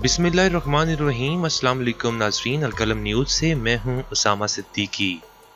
बिस्मिल्लाहिर्रहमानिर्रहीम। अस्सलाम वालेकुम नाज़रीन, अलकलम न्यूज़ से मैं हूं उसामा सिद्दीकी।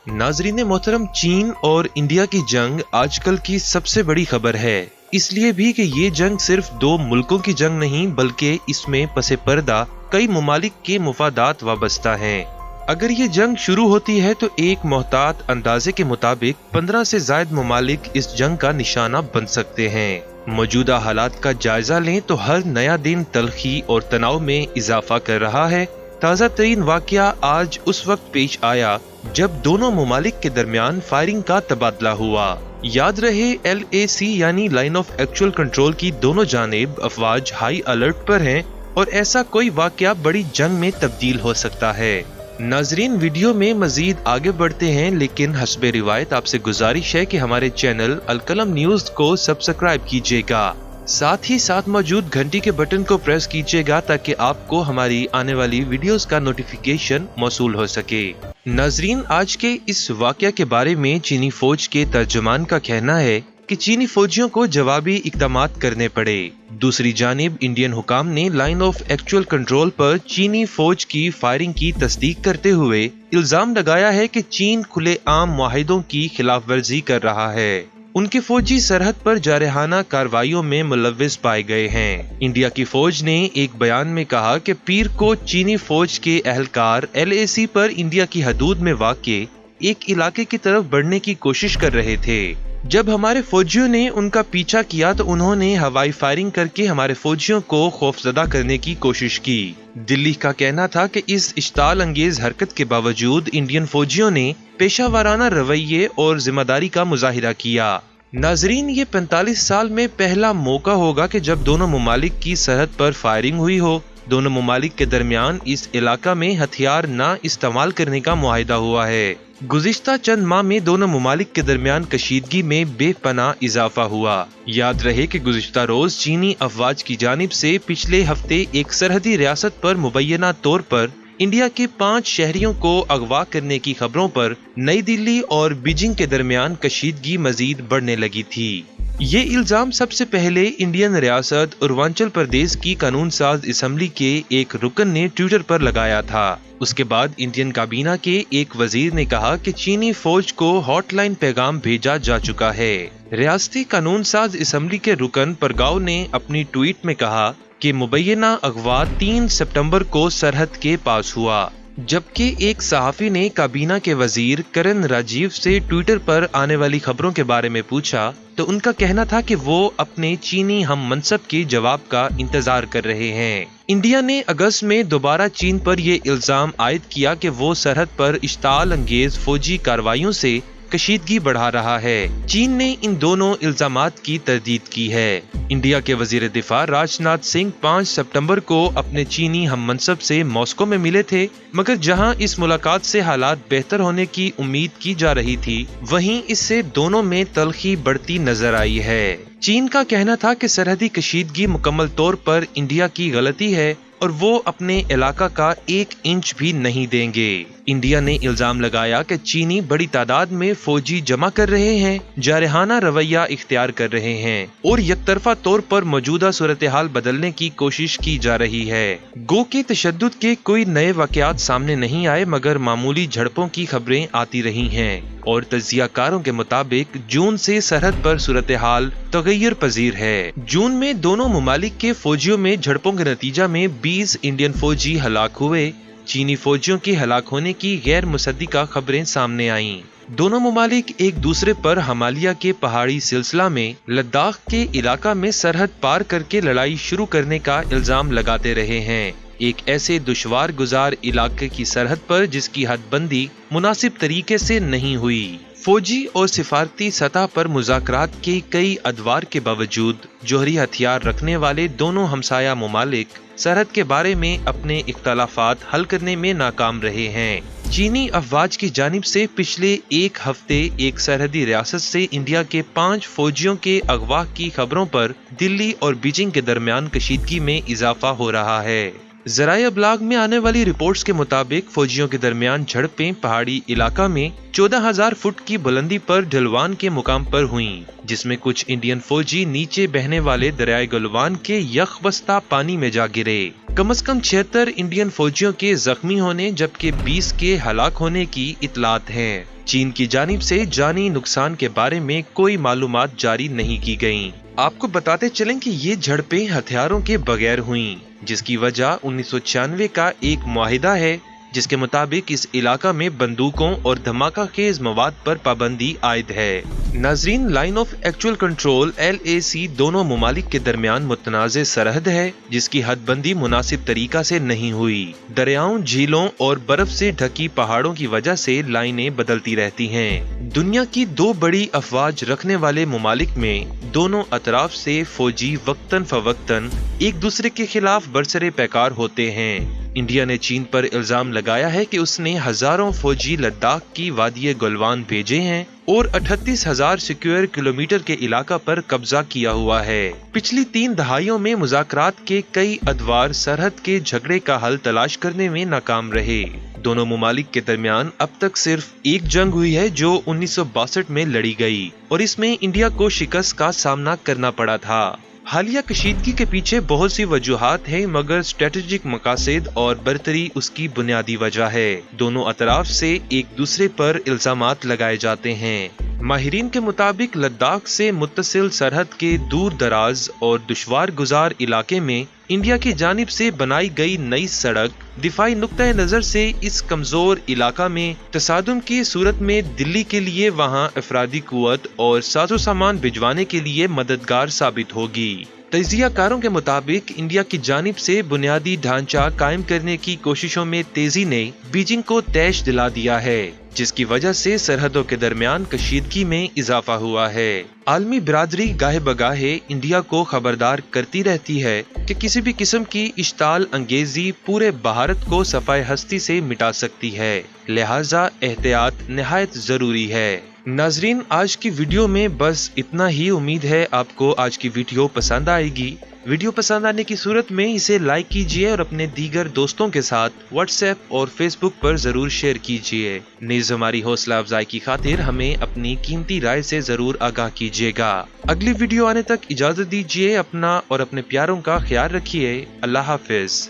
नाज़रीन मोहतरम, चीन और इंडिया की जंग आजकल की सबसे बड़ी खबर है, इसलिए भी कि ये जंग सिर्फ दो मुल्कों की जंग नहीं बल्कि इसमें पसे पर्दा कई ममालिक के मुफादात वाबस्ता हैं। अगर ये जंग शुरू होती है तो एक मोहतात अंदाजे के मुताबिक 15 से ज़ायद ममालिक इस जंग का निशाना बन सकते हैं। मौजूदा हालात का जायजा लें तो हर नया दिन तलखी और तनाव में इजाफा कर रहा है। ताज़ा तरीन वाकया आज उस वक्त पेश आया जब दोनों ममालिक के दरमियान फायरिंग का तबादला हुआ। याद रहे, LAC यानी लाइन ऑफ एक्चुअल कंट्रोल की दोनों जानिब अफवाज हाई अलर्ट पर हैं और ऐसा कोई वाकया बड़ी जंग में तब्दील हो सकता है। नाजरीन, वीडियो में मजीद आगे बढ़ते हैं, लेकिन हस्बे रिवायत आपसे गुजारिश है कि हमारे चैनल अलकलम न्यूज़ को सब्सक्राइब कीजिएगा, साथ ही साथ मौजूद घंटी के बटन को प्रेस कीजिएगा ताकि आपको हमारी आने वाली वीडियोस का नोटिफिकेशन मौसूल हो सके। नाजरीन, आज के इस वाकया के बारे में चीनी फौज के तर्जुमान का कहना है कि चीनी फौजियों को जवाबी इक़दामात करने पड़े। दूसरी जानिब इंडियन हुकाम ने लाइन ऑफ एक्चुअल कंट्रोल पर चीनी फौज की फायरिंग की तस्दीक करते हुए इल्जाम लगाया है कि चीन खुले आम मुआहिदों की खिलाफ वर्जी कर रहा है। उनके फौजी सरहद पर जारहाना कार्रवाइयों में मुलव्विस पाए गए हैं। इंडिया की फौज ने एक बयान में कहा कि पीर को चीनी फौज के एहलकार LAC पर इंडिया की हदूद में वाक़े एक इलाके की तरफ बढ़ने की कोशिश कर रहे थे। जब हमारे फौजियों ने उनका पीछा किया तो उन्होंने हवाई फायरिंग करके हमारे फौजियों को खौफजदा करने की कोशिश की। दिल्ली का कहना था कि इस इश्ताल अंगेज हरकत के बावजूद इंडियन फौजियों ने पेशा वाराना रवैये और जिम्मेदारी का मुजाहिरा किया। नाजरीन, ये 45 साल में पहला मौका होगा कि जब दोनों ममालिक की सरहद पर फायरिंग हुई हो। दोनों ममालिक के दरमियान इस इलाका में हथियार न इस्तेमाल करने का मुआहिदा हुआ है। गुज़िश्ता चंद माह में दोनों ममालिक के दरमियान कशीदगी में बेपनाह इजाफा हुआ। याद रहे कि गुज़िश्ता रोज चीनी अफवाज की जानिब से पिछले हफ्ते एक सरहदी रियासत पर मुबैना तौर पर इंडिया के 5 शहरियों को अगवा करने की खबरों पर नई दिल्ली और बीजिंग के दरमियान कशीदगी मजीद बढ़ने लगी थी। ये इल्जाम सबसे पहले इंडियन रियासत अरुणाचल प्रदेश की कानून साज असम्बली के एक रुकन ने ट्विटर पर लगाया था। उसके बाद इंडियन काबीना के एक वजीर ने कहा कि चीनी फौज को हॉटलाइन पैगाम भेजा जा चुका है। रियासती कानून साज असम्बली के रुकन परगाव ने अपनी ट्वीट में कहा कि मुबैना अगवा 3 सितंबर को सरहद के पास हुआ, जबकि एक सहाफी ने काबीना के वजीर करण राजीव से ट्विटर पर आने वाली खबरों के बारे में पूछा तो उनका कहना था कि वो अपने चीनी हम मनसब के जवाब का इंतजार कर रहे हैं। इंडिया ने अगस्त में दोबारा चीन पर ये इल्जाम आयद किया कि वो सरहद पर इश्ताल अंगेज फौजी कार्रवाइयों से कशीदगी बढ़ा रहा है। चीन ने इन दोनों इल्जामात की तरदीद की है। इंडिया के वजीर दिफा राजनाथ सिंह 5 सितंबर को अपने चीनी हम मनसब से मॉस्को में मिले थे, मगर जहां इस मुलाकात से हालात बेहतर होने की उम्मीद की जा रही थी, वहीं इससे दोनों में तलखी बढ़ती नजर आई है। चीन का कहना था कि सरहदी कशीदगी मुकम्मल तौर पर इंडिया की गलती है और वो अपने इलाका का 1 इंच भी नहीं देंगे। इंडिया ने इल्जाम लगाया कि चीनी बड़ी तादाद में फौजी जमा कर रहे हैं, जारहाना रवैया इख्तियार कर रहे हैं और यकतरफा तौर पर मौजूदा सूरत हाल बदलने की कोशिश की जा रही है। गो के तशद्दुद के कोई नए वाकयात सामने नहीं आए, मगर मामूली झड़पों की खबरें आती रही हैं और तज्जियाकारों के मुताबिक जून से सरहद पर सूरत हाल तगय्युर पजीर है। जून में दोनों ममालिक के फौजियों में झड़पों के नतीजा में 20 इंडियन फौजी हलाक हुए। चीनी फौजियों के हलाक होने की गैर मुसद्दिका खबरें सामने आईं। दोनों ममालिक एक दूसरे पर हिमालय के पहाड़ी सिलसिला में लद्दाख के इलाका में सरहद पार करके लड़ाई शुरू करने का इल्जाम लगाते रहे हैं, एक ऐसे दुश्वार गुजार इलाके की सरहद पर जिसकी हदबंदी मुनासिब तरीके से नहीं हुई। फौजी और सिफारती सतह पर मुज़ाकरात के कई अदवार के बावजूद जोहरी हथियार रखने वाले दोनों हमसाया ममालिक सरहद के बारे में अपने इख्तलाफात हल करने में नाकाम रहे हैं। चीनी अफवाज की जानिब से पिछले एक हफ्ते एक सरहदी रियासत से इंडिया के 5 फौजियों के अगवा की खबरों पर दिल्ली और बीजिंग के दरमियान कशीदगी में इजाफा हो रहा है। ज़राए अबलाग में आने वाली रिपोर्ट्स के मुताबिक फौजियों के दरमियान झड़पें पहाड़ी इलाका में 14,000 फुट की बुलंदी पर ढलवान के मुकाम पर हुईं, जिसमें कुछ इंडियन फौजी नीचे बहने वाले दरियाए गलवान के यखबस्ता पानी में जा गिरे। कम से कम 76 इंडियन फौजियों के जख्मी होने जबकि 20 के हलाक होने की इतलात हैं। चीन की जानिब से जानी नुकसान के बारे में कोई मालूमात जारी नहीं की गयी। आपको बताते चलें कि ये झड़पें हथियारों के बगैर हुईं, जिसकी वजह 1996 का एक मुआहिदा है जिसके मुताबिक इस इलाका में बंदूकों और धमाका खेज मवाद पर पाबंदी आयद है। नाजरीन, line of actual control LAC दोनों मुमालिक के दरमियान मुतनाज़े सरहद है जिसकी हदबंदी मुनासिब तरीका से नहीं हुई। दरियाओं, झीलों और बर्फ से ढकी पहाड़ों की वजह से लाइनें बदलती रहती हैं। दुनिया की 2 बड़ी अफवाज रखने वाले मुमालिक में दोनों अतराफ से फौजी वक्तन फवक्तन एक दूसरे के खिलाफ बरसरे पैकार होते हैं। इंडिया ने चीन पर इल्जाम लगाया है कि उसने हजारों फौजी लद्दाख की वादिये गलवान भेजे हैं और 38,000 स्क्वायर किलोमीटर के इलाका पर कब्जा किया हुआ है। पिछली 3 दहाइयों में मुज़ाकरात के कई अदवार सरहद के झगड़े का हल तलाश करने में नाकाम रहे। दोनों मुमालिक के दरमियान अब तक सिर्फ एक जंग हुई है जो 1962 में लड़ी गई और इसमें इंडिया को शिकस्त का सामना करना पड़ा था। हालिया कशीदगी के पीछे बहुत सी वजूहात हैं, मगर स्ट्रेटेजिक मकासद और बरतरी उसकी बुनियादी वजह है। दोनों अतराफ से एक दूसरे पर इल्जामात लगाए जाते हैं। माहिरीन के मुताबिक लद्दाख से मुत्तसिल सरहद के दूर दराज और दुश्वार गुजार इलाके में इंडिया की जानिब से बनाई गई नई सड़क दिफाई नुक्ता नजर से इस कमजोर इलाका में तसादुम की सूरत में दिल्ली के लिए वहां अफरादी कुव्वत और साजो सामान भिजवाने के लिए मददगार साबित होगी। तजियाकारों के मुताबिक इंडिया की जानिब से बुनियादी ढांचा कायम करने की कोशिशों में तेजी ने बीजिंग को तैश दिला दिया है, जिसकी वजह से सरहदों के दरमियान कशीदगी में इजाफा हुआ है। आलमी बिरादरी गाहे बगाहे इंडिया को खबरदार करती रहती है कि किसी भी किस्म की इश्ताल अंगेजी पूरे भारत को सफाए हस्ती से मिटा सकती है, लिहाजा एहतियात निहायत जरूरी है। नाजरीन, आज की वीडियो में बस इतना ही। उम्मीद है आपको आज की वीडियो पसंद आएगी। वीडियो पसंद आने की सूरत में इसे लाइक कीजिए और अपने दीगर दोस्तों के साथ व्हाट्सएप और फेसबुक पर जरूर शेयर कीजिए। नीज हमारी हौसला अफजाई की खातिर हमें अपनी कीमती राय से जरूर आगाह कीजिएगा। अगली वीडियो आने तक इजाजत दीजिए। अपना और अपने प्यारों का ख्याल रखिए। अल्लाह हाफिज।